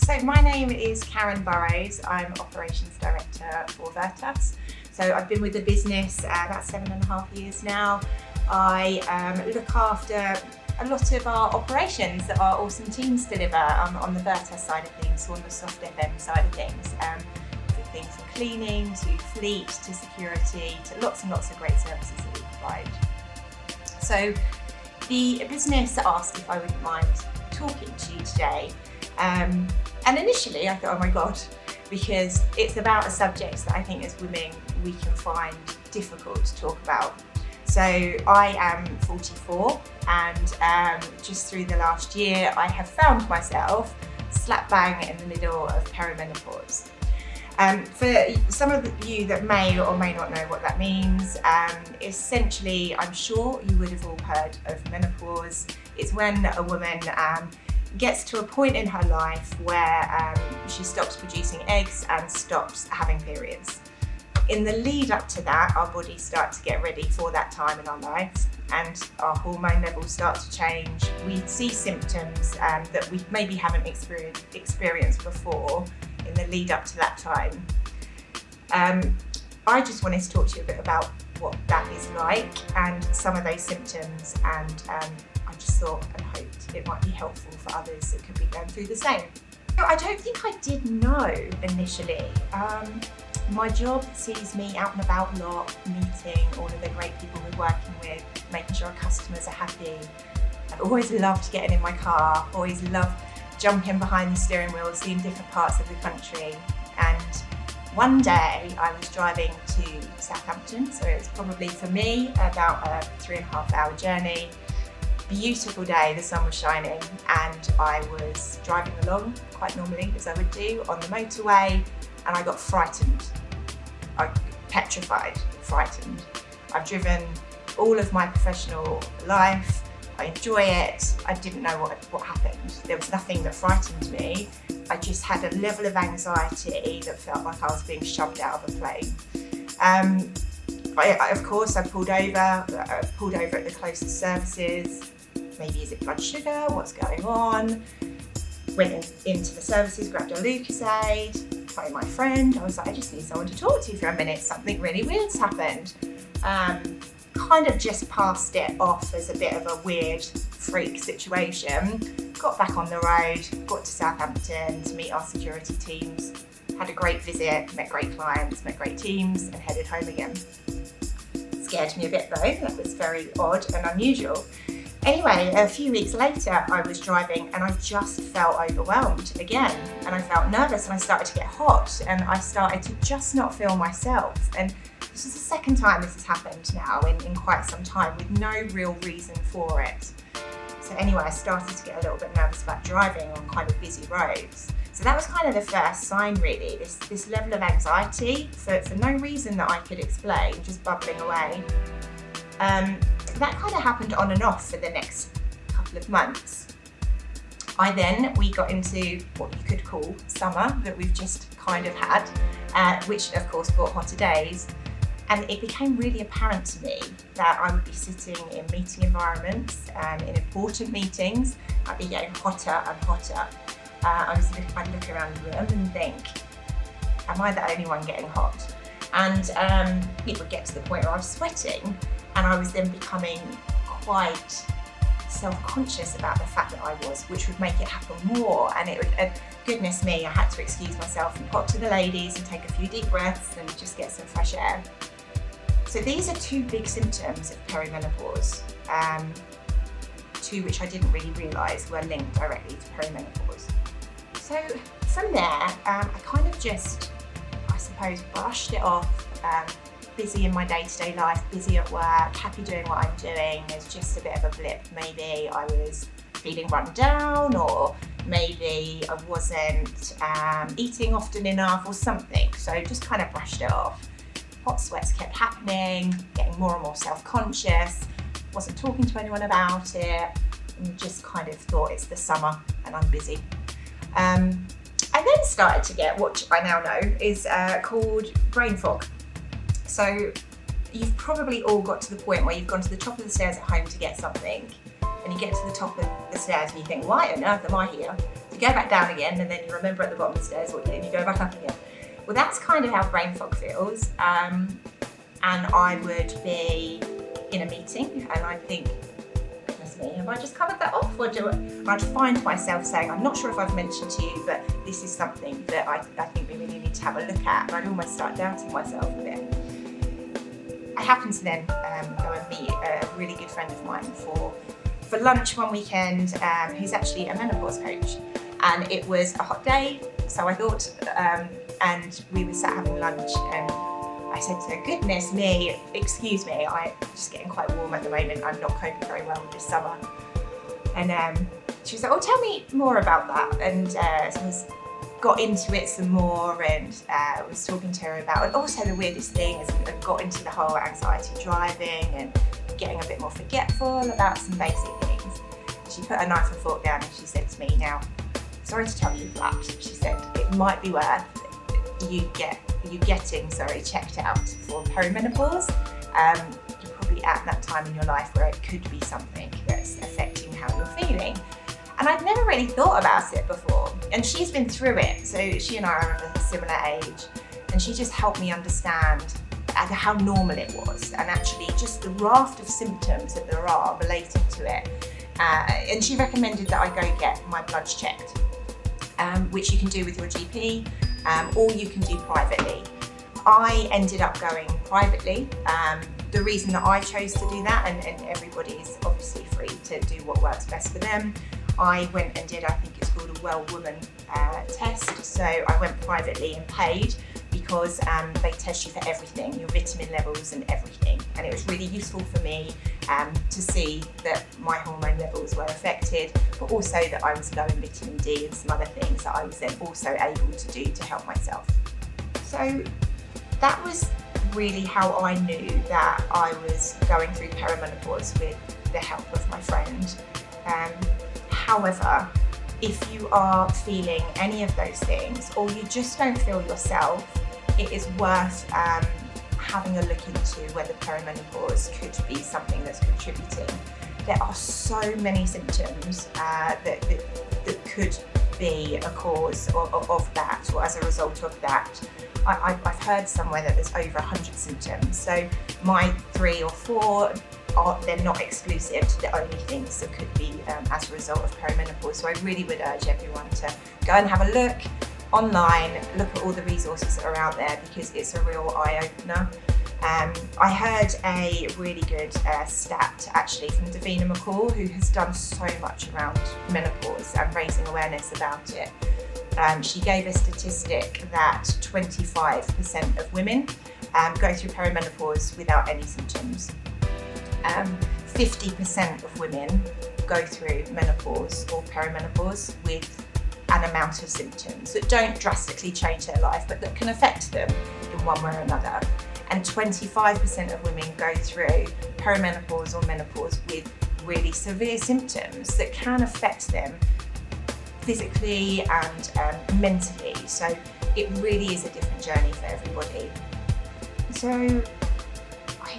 So my name is Karen Burrowes. I'm Operations Director for Vertas. So I've been with the business about 7.5 years now. I look after a lot of our operations that our awesome teams deliver on the Vertas side of things, so on the soft FM side of things. Things from cleaning to fleet to security to lots and lots of great services that we provide. So the business asked if I wouldn't mind talking to you today. And initially I thought, oh my God, because it's about a subject that I think as women we can find difficult to talk about. So I am 44 and just through the last year I have found myself slap bang in the middle of perimenopause. For some of you that may or may not know what that means, essentially I'm sure you would have all heard of menopause. It's when a woman gets to a point in her life where she stops producing eggs and stops having periods. In the lead up to that, our bodies start to get ready for that time in our lives and our hormone levels start to change. We see symptoms that we maybe haven't experienced before in the lead up to that time. I just wanted to talk to you a bit about what that is like and some of those symptoms, and I just thought and hoped it might be helpful for others that could be going through the same. I don't think I did know initially. My job sees me out and about a lot, meeting all of the great people we're working with, making sure our customers are happy. I've always loved getting in my car, always loved jumping behind the steering wheel, seeing different parts of the country. And one day I was driving to Southampton, so it was probably for me about a 3.5 hour journey. Beautiful day, the sun was shining, and I was driving along quite normally as I would do on the motorway, and I got frightened. Petrified, frightened. I've driven all of my professional life. I enjoy it. I didn't know what happened. There was nothing that frightened me. I just had a level of anxiety that felt like I was being shoved out of a plane. Of course, I pulled over at the closest services. Maybe is it blood sugar? What's going on? Went into the services, grabbed a Lucozade, phoned my friend. I was like, I just need someone to talk to for a minute. Something really weird's happened. Kind of just passed it off as a bit of a weird freak situation. Got back on the road, got to Southampton to meet our security teams, had a great visit, met great clients, met great teams, and headed home again. Scared me a bit though, that was very odd and unusual. Anyway, a few weeks later I was driving and I just felt overwhelmed again, and I felt nervous and I started to get hot and I started to just not feel myself. And this is the second time this has happened now in quite some time with no real reason for it. So anyway, I started to get a little bit nervous about driving on kind of busy roads. So that was kind of the first sign really, this level of anxiety for no reason that I could explain, just bubbling away. That kind of happened on and off for the next couple of months. We got into what you could call summer that we've just kind of had, which of course brought hotter days. And it became really apparent to me that I would be sitting in meeting environments, in important meetings. I'd be getting hotter and hotter. I'd look around the room and think, am I the only one getting hot? And it would get to the point where I was sweating, and I was then becoming quite self-conscious about the fact that I was, which would make it happen more. And it would, goodness me, I had to excuse myself and pop to the ladies and take a few deep breaths and just get some fresh air. So these are two big symptoms of perimenopause, two which I didn't really realise were linked directly to perimenopause. So from there, I kind of just, I suppose, brushed it off, busy in my day-to-day life, busy at work, happy doing what I'm doing. It's just a bit of a blip. Maybe I was feeling run down, or maybe I wasn't eating often enough or something. So just kind of brushed it off. Hot sweats kept happening, getting more and more self-conscious, wasn't talking to anyone about it, and just kind of thought it's the summer and I'm busy. I then started to get what I now know is called brain fog. So you've probably all got to the point where you've gone to the top of the stairs at home to get something, and you get to the top of the stairs and you think, why on earth am I here? To you go back down again, and then you remember at the bottom of the stairs, and you go back up again. Well, that's kind of how brain fog feels. And I would be in a meeting, and I think, goodness me, have I just covered that off? Or I'd find myself saying, I'm not sure if I've mentioned to you, but this is something that I think we really need to have a look at. And I'd almost start doubting myself a bit. I happened to then go and meet a really good friend of mine for lunch one weekend, who's actually a menopause coach. And it was a hot day, so I thought, and we were sat having lunch, and I said to her, goodness me, excuse me, I'm just getting quite warm at the moment, I'm not coping very well with this summer. And she was like, oh, tell me more about that. And so I got into it some more, and was talking to her about, and also the weirdest thing is I got into the whole anxiety driving and getting a bit more forgetful about some basic things. She put a knife and fork down and she said to me, now, sorry to tell you, but she said it might be worth you getting checked out for perimenopause. You're probably at that time in your life where it could be something that's affecting how you're feeling. And I'd never really thought about it before. And she's been through it, so she and I are of a similar age, and she just helped me understand how normal it was, and actually just the raft of symptoms that there are relating to it. And she recommended that I go get my bloods checked, which you can do with your GP, or you can do privately. I ended up going privately. The reason that I chose to do that, and everybody's obviously free to do what works best for them, I went and did, I think it's called a Well Woman test. So I went privately and paid, because they test you for everything, your vitamin levels and everything. And it was really useful for me to see that my hormone levels were affected, but also that I was low in vitamin D and some other things that I was then also able to do to help myself. So that was really how I knew that I was going through perimenopause with the help of my friend. However, if you are feeling any of those things, or you just don't feel yourself, it is worth having a look into whether perimenopause could be something that's contributing. There are so many symptoms that could be a cause of that, or as a result of that. I've heard somewhere that there's over 100 symptoms, so my 3 or 4 they're not exclusive to the only things that could be as a result of perimenopause. So I really would urge everyone to go and have a look online, look at all the resources that are out there, because it's a real eye-opener. I heard a really good stat actually from Davina McCall, who has done so much around menopause and raising awareness about it. She gave a statistic that 25% of women go through perimenopause without any symptoms. 50% of women go through menopause or perimenopause with an amount of symptoms that don't drastically change their life, but that can affect them in one way or another. And 25% of women go through perimenopause or menopause with really severe symptoms that can affect them physically and mentally. So it really is a different journey for everybody. So I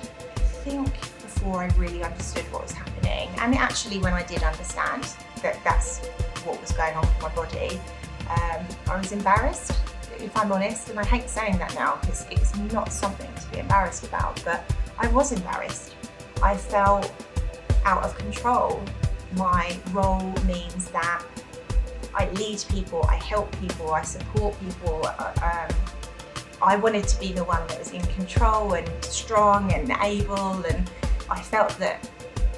think before I really understood what was happening, and actually when I did understand that that's what was going on with my body, I was embarrassed, if I'm honest, and I hate saying that now because it's not something to be embarrassed about, but I was embarrassed. I felt out of control. My role means that I lead people, I help people, I support people. I wanted to be the one that was in control and strong and able, and I felt that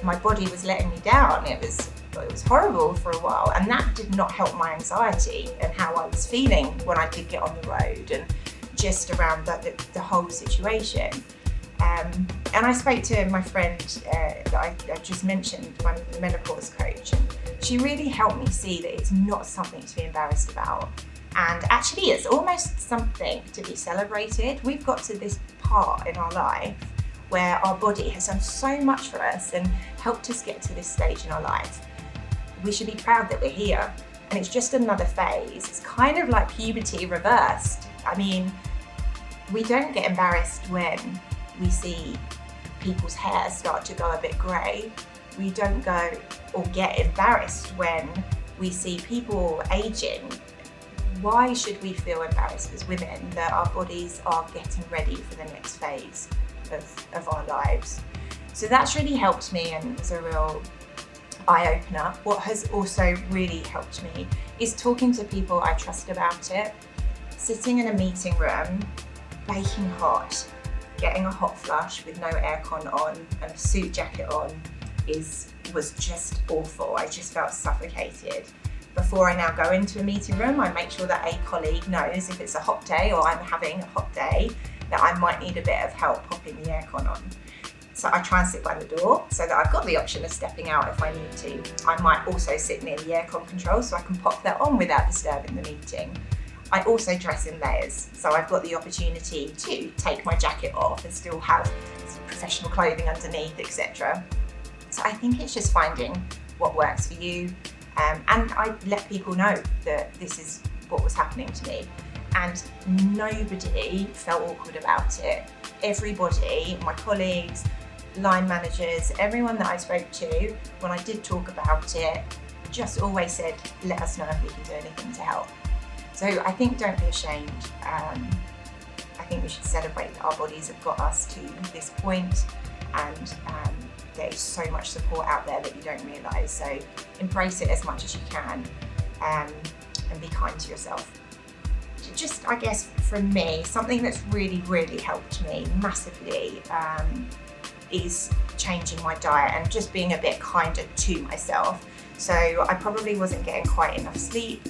my body was letting me down. It was horrible for a while, and that did not help my anxiety and how I was feeling when I did get on the road and just around the whole situation. And I spoke to my friend that I just mentioned, my menopause coach, and she really helped me see that it's not something to be embarrassed about. And actually it's almost something to be celebrated. We've got to this part in our life where our body has done so much for us and helped us get to this stage in our life. We should be proud that we're here, and it's just another phase. It's kind of like puberty reversed. I mean, we don't get embarrassed when we see people's hair start to go a bit grey. We don't go or get embarrassed when we see people aging, why should we feel embarrassed as women that our bodies are getting ready for the next phase of our lives? So that's really helped me and was a real eye-opener. What has also really helped me is talking to people I trust about it. Sitting in a meeting room, baking hot, getting a hot flush with no aircon on and a suit jacket on was just awful. I just felt suffocated. Before I now go into a meeting room, I make sure that a colleague knows if it's a hot day or I'm having a hot day that I might need a bit of help popping the aircon on. So I try and sit by the door so that I've got the option of stepping out if I need to. I might also sit near the aircon control so I can pop that on without disturbing the meeting. I also dress in layers, so I've got the opportunity to take my jacket off and still have professional clothing underneath, etc. So I think it's just finding what works for you. And I let people know that this is what was happening to me. And nobody felt awkward about it. Everybody, my colleagues, line managers, everyone that I spoke to, when I did talk about it, just always said, let us know if we can do anything to help. So I think don't be ashamed. I think we should celebrate that our bodies have got us to this point, and there's so much support out there that you don't realise. So embrace it as much as you can, and be kind to yourself. Just, I guess, from me, something that's really, really helped me massively is changing my diet and just being a bit kinder to myself. So I probably wasn't getting quite enough sleep.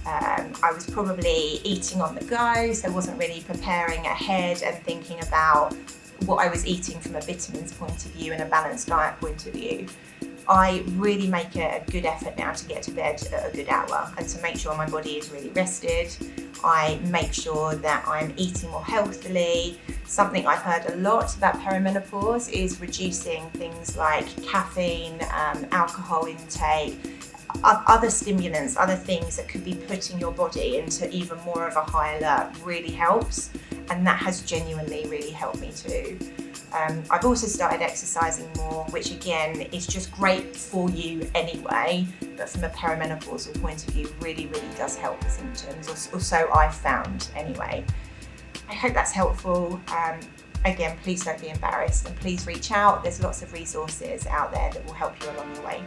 I was probably eating on the go, so I wasn't really preparing ahead and thinking about what I was eating from a vitamins point of view and a balanced diet point of view. I really make a good effort now to get to bed at a good hour and to make sure my body is really rested. I make sure that I'm eating more healthily. Something I've heard a lot about perimenopause is reducing things like caffeine, alcohol intake, other stimulants, other things that could be putting your body into even more of a high alert really helps. And that has genuinely really helped me too. I've also started exercising more, which again is just great for you anyway, but from a perimenopausal point of view really, really does help the symptoms, or so I've found anyway. I hope that's helpful. Again, please don't be embarrassed and please reach out. There's lots of resources out there that will help you along the way.